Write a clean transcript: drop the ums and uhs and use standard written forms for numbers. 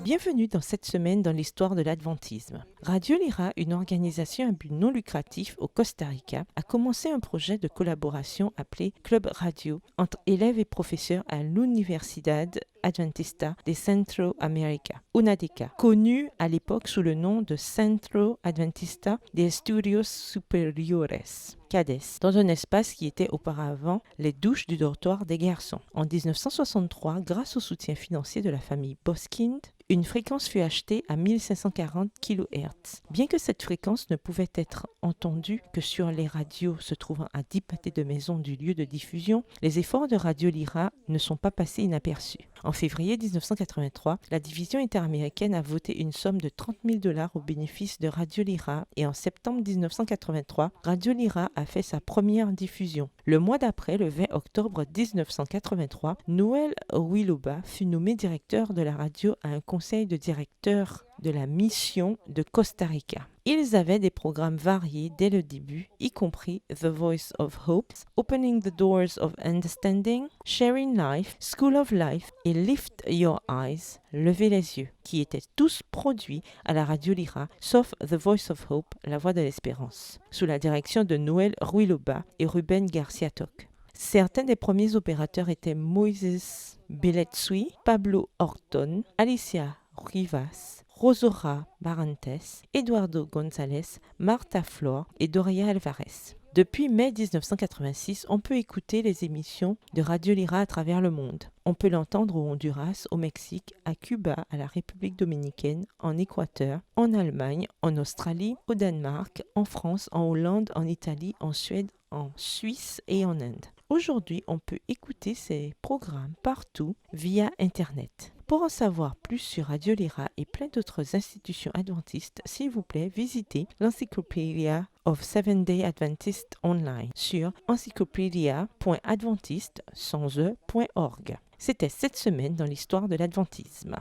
Bienvenue dans cette semaine dans l'histoire de l'adventisme. Radio Lyra, une organisation à but non lucratif au Costa Rica, a commencé un projet de collaboration appelé Club Radio entre élèves et professeurs à l'Universidad Adventista de Centro America, UNADECA, connu à l'époque sous le nom de Centro Adventista de Estudios Superiores, CADES, dans un espace qui était auparavant les douches du dortoir des garçons. En 1963, grâce au soutien financier de la famille Boskind, une fréquence fut achetée à 1540 kHz. Bien que cette fréquence ne pouvait être entendue que sur les radios se trouvant à 10 pâtés de maison du lieu de diffusion, les efforts de Radio Lyra ne sont pas passés inaperçus. En février 1983, la division interaméricaine a voté une somme de $30,000 au bénéfice de Radio Lyra et en septembre 1983, Radio Lyra a fait sa première diffusion. Le mois d'après, le 20 octobre 1983, Noel Ruiloba fut nommé directeur de la radio à un conseil de directeurs de la mission de Costa Rica. Ils avaient des programmes variés dès le début, y compris The Voice of Hope, Opening the Doors of Understanding, Sharing Life, School of Life et Lift Your Eyes, Levez les yeux, qui étaient tous produits à la Radio Lyra, sauf The Voice of Hope, La Voix de l'Espérance, sous la direction de Noel Ruiloba et Ruben Garcia Toc. Certains des premiers opérateurs étaient Moises Beletsui, Pablo Orton, Alicia Rivas, Rosora Barantes, Eduardo González, Marta Flor et Doria Alvarez. Depuis mai 1986, on peut écouter les émissions de Radio Lyra à travers le monde. On peut l'entendre au Honduras, au Mexique, à Cuba, à la République dominicaine, en Équateur, en Allemagne, en Australie, au Danemark, en France, en Hollande, en Italie, en Suède, en Suisse et en Inde. Aujourd'hui, on peut écouter ces programmes partout via Internet. Pour en savoir plus sur Radio Lyra et plein d'autres institutions adventistes, s'il vous plaît, visitez l'Encyclopedia of Seventh-day Adventist online sur encyclopedia.adventiste.org. C'était cette semaine dans l'histoire de l'adventisme.